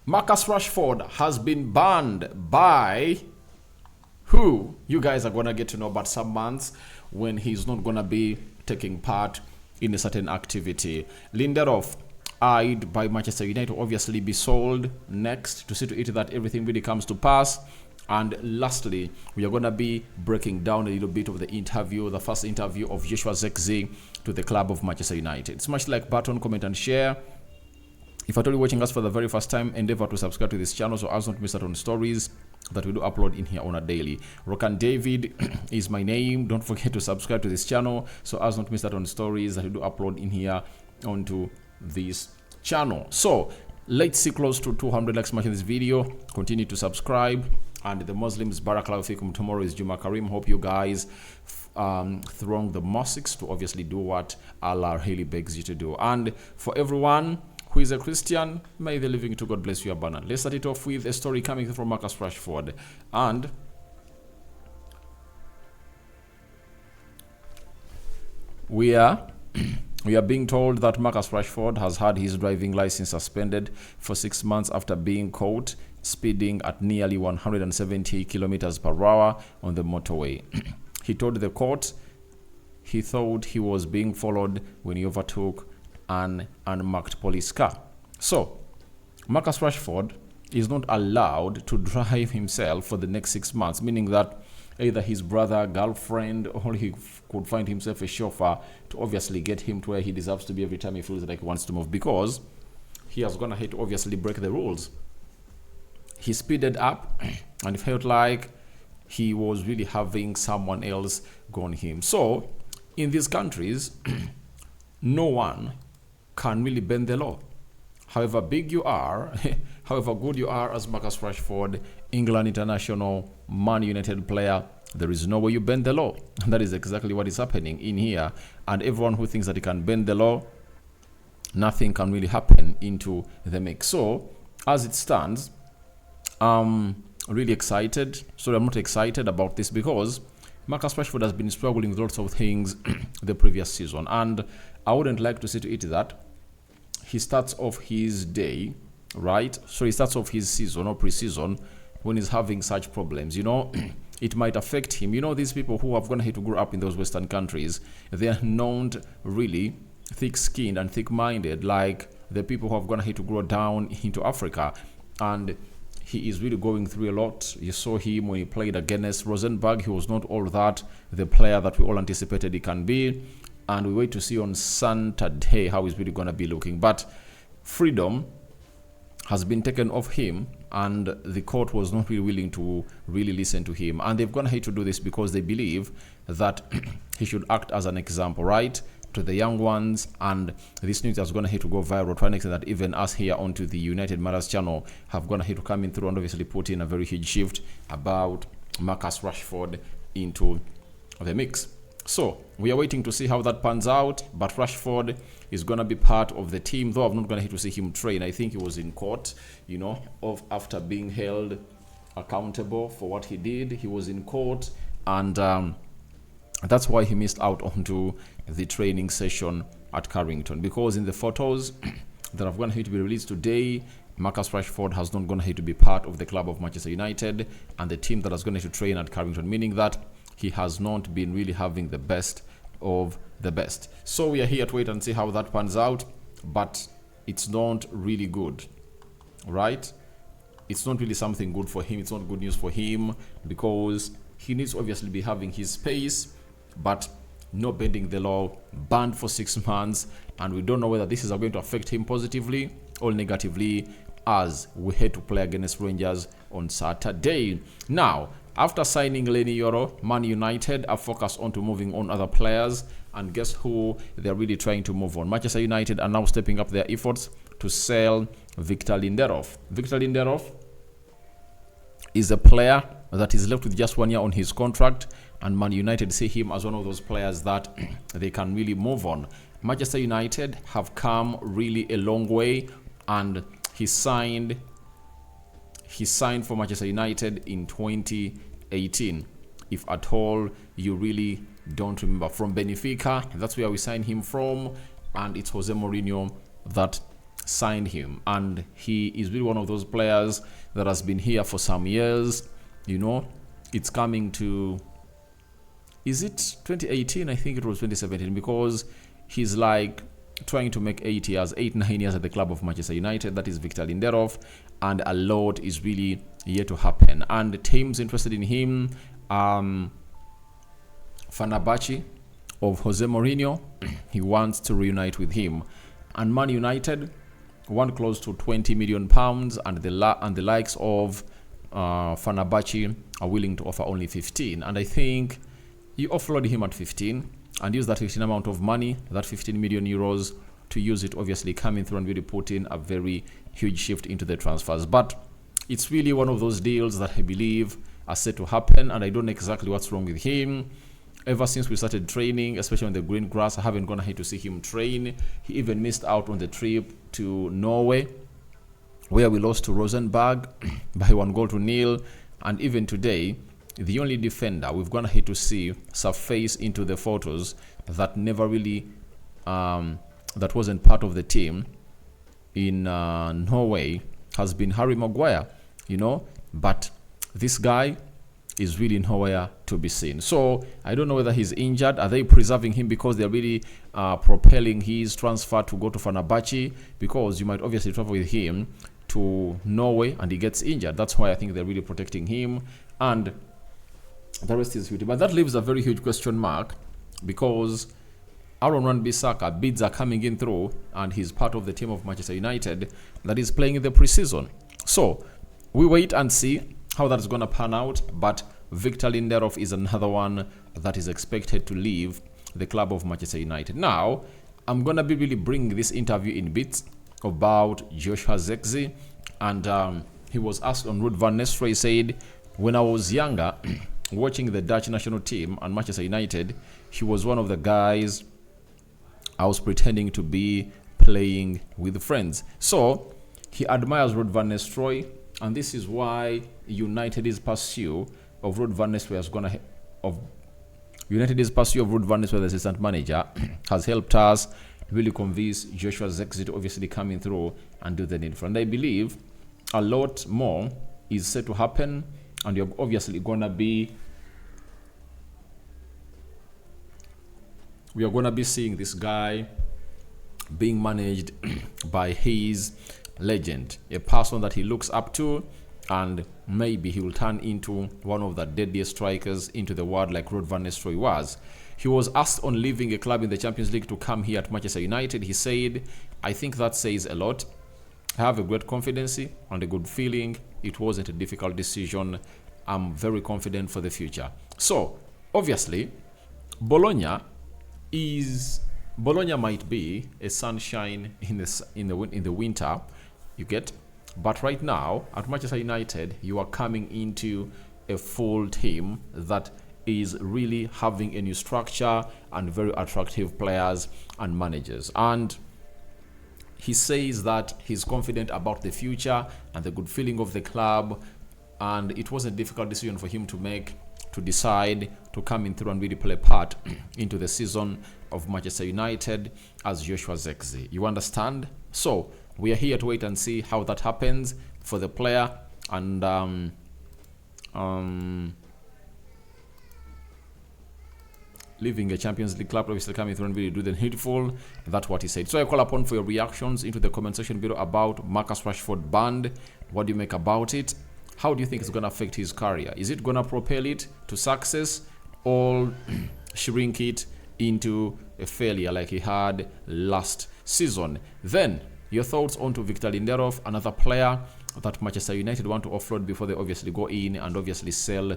Marcus Rashford has been banned by who? You guys are gonna get to know about some months when he's not gonna be taking part in a certain activity. Lindelof, eyed by Manchester United, will obviously be sold next to see to it that everything really comes to pass. And lastly, we are going to be breaking down a little bit of the interview, the first interview of Zirkzee to the club of Manchester United. Smash like button, comment and share. If you're totally watching us for the very first time, endeavor to subscribe to this channel so as not to miss out on stories that we do upload in here on a daily. Rokan David is my name. Don't forget to subscribe to this channel so as not to miss out on stories that we do upload in here onto this channel. So let's see close to 200 likes in this video. Continue to subscribe. And the Muslims, Barakallahu Fikum. Tomorrow is Juma Karim. Hope you guys throng the mosques to obviously do what Allah really begs you to do. And for everyone who is a Christian, may the living to God bless you abundantly. Let's start it off with a story coming from Marcus Rashford. And we are being told that Marcus Rashford has had his driving license suspended for 6 months after being caught speeding at nearly 170 kilometers per hour on the motorway. He told the court he thought he was being followed when he overtook an unmarked police car. So Marcus Rashford is not allowed to drive himself for the next 6 months, meaning that either his brother, girlfriend, or he could find himself a chauffeur to obviously get him to where he deserves to be every time he feels like he wants to move, because he has gone ahead to obviously break the rules. He speeded up and felt like he was really having someone else go on him. So in these countries, no one can really bend the law. However big you are, however good you are as Marcus Rashford, England international, Man United player, there is no way you bend the law. And that is exactly what is happening in here. And everyone who thinks that he can bend the law, nothing can really happen into the mix. So as it stands, I'm really excited. So I'm not excited about this because Marcus Rashford has been struggling with lots of things the previous season, and I wouldn't like to see to it that he starts off his day, right? So he starts off his season or pre-season when he's having such problems. You know, it might affect him. You know, these people who have gone ahead to grow up in those Western countries, they are not really thick-skinned and thick-minded like the people who have gone ahead to grow down into Africa. And he is really going through a lot. You saw him when he played against Rosenborg. He was not all that the player that we all anticipated he can be. And we wait to see on Saturday how he's really going to be looking. But freedom has been taken off him, and the court was not really willing to really listen to him. And they've gone ahead to do this because they believe that he should act as an example, right, to the young ones. And this news has gone ahead to go viral to an extent that even us here onto the United Matters channel have gone ahead to come in through and obviously put in a very huge shift about Marcus Rashford into the mix. So we are waiting to see how that pans out, but Rashford is going to be part of the team, though I'm not going to see him train. I think he was in court, you know, after being held accountable for what he did. He was in court, and that's why he missed out onto the training session at Carrington, because in the photos that have gone ahead to be released today, Marcus Rashford has not gone ahead to be part of the club of Manchester United and the team that has gone ahead to train at Carrington, meaning that he has not been really having the best of the best. So we are here to wait and see how that pans out, but it's not really good, right? It's not really something good for him. It's not good news for him, because he needs to obviously be having his space, but no bending the law, banned for 6 months, and we don't know whether this is going to affect him positively or negatively as we head to play against Rangers on Saturday. Now, after signing Lenny Yoro, Man United are focused on to moving on other players, and guess who they're really trying to move on? Manchester United are now stepping up their efforts to sell Victor Lindelof. Victor Lindelof is a player that is left with just 1 year on his contract, and Man United see him as one of those players that they can really move on. Manchester United have come really a long way, and he signed for Manchester United in 2018, if at all you really don't remember, from Benfica. That's where we signed him from, and it's Jose Mourinho that signed him, and he is really one of those players that has been here for some years. You know, it's coming to, is it 2018? I think it was 2017, because he's like trying to make 8 years, 8-9 years at the club of Manchester United. That is Victor Lindelof, and a lot is really yet to happen. And the teams interested in him, Fenerbahce of Jose Mourinho, he wants to reunite with him, and Man United want close to £20 million, and the likes of Fenerbahce are willing to offer only 15. And I think you offload him at 15 and use that 15 amount of money, that 15 million euros, to use it obviously coming through and really put in a very huge shift into the transfers. But it's really one of those deals that I believe are set to happen, and I don't know exactly what's wrong with him. Ever since we started training, especially on the green grass, I haven't gone ahead to see him train. He even missed out on the trip to Norway, where we lost to Rosenborg by 1-0. And even today, the only defender we've gone ahead to see surface into the photos that never really, that wasn't part of the team in Norway, has been Harry Maguire, you know. But this guy is really nowhere to be seen. So I don't know whether he's injured. Are they preserving him because they're really propelling his transfer to go to Fenerbahce? Because you might obviously travel with him to Norway and he gets injured. That's why I think they're really protecting him, and the rest is huge. But that leaves a very huge question mark, because Aaron Wan-Bissaka bids are coming in through, and he's part of the team of Manchester United that is playing in the preseason. So we wait and see how that's going to pan out. But Victor Lindelof is another one that is expected to leave the club of Manchester United. Now, I'm going to be really bringing this interview in bits about Joshua Zirkzee, and he was asked on Ruud van Nistelrooy, said, when I was younger, watching the Dutch national team and Manchester United, he was one of the guys I was pretending to be playing with friends. So he admires Ruud van Nistelrooy, and this is why United's pursuit of Ruud van Nistelrooy has gone ahead of United's pursuit of Ruud van Nistelrooy, the assistant manager, has helped us really convince Joshua Zirkzee to obviously come in through and do the needful. And I believe a lot more is set to happen, and you're obviously gonna be we are gonna be seeing this guy being managed by his legend, a person that he looks up to, and maybe he will turn into one of the deadliest strikers into the world like Ruud van Nistelrooy was. He was asked on leaving a club in the Champions League to come here at Manchester United. He said, I think that says a lot. I have a great confidence and a good feeling. It wasn't a difficult decision. I'm very confident for the future. So obviously Bologna might be a sunshine in the winter, you get. But right now at Manchester United, you are coming into a full team that is really having a new structure and very attractive players and managers. And he says that he's confident about the future and the good feeling of the club, and it was a difficult decision for him to make, to decide to come in through and really play a part into the season of Manchester United as Joshua Zirkzee. You understand? So we are here to wait and see how that happens for the player, and leaving a Champions League club, obviously coming through and really do the needful. That's what he said. So I call upon for your reactions into the comment section below about Marcus Rashford banned. What do you make about it? How do you think it's going to affect his career? Is it going to propel it to success or shrink it into a failure like he had last season? Then your thoughts on to Victor Lindelof, another player that Manchester United want to offload before they obviously go in and obviously sell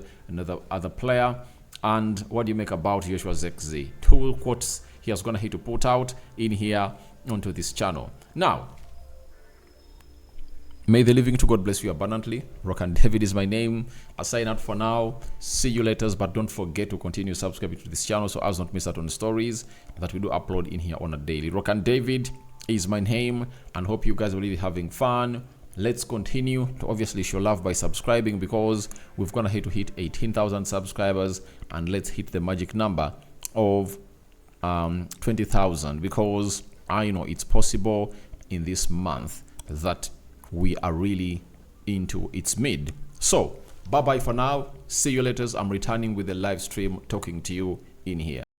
other player. And what do you make about Joshua Zirkzee? 2 quotes he has gone ahead to put out in here onto this channel. Now, may the living to God bless you abundantly. Rock and David is my name. I sign out for now. See you later, but don't forget to continue subscribing to this channel so as not miss out on stories that we do upload in here on a daily. Rock and David is my name, and hope you guys are really having fun. Let's continue to obviously show love by subscribing, because we've gone ahead to hit 18,000 subscribers, and let's hit the magic number of 20,000, because I know it's possible. in this month that we are really into its mid. So bye bye for now. See you later. I'm returning with the live stream, talking to you in here.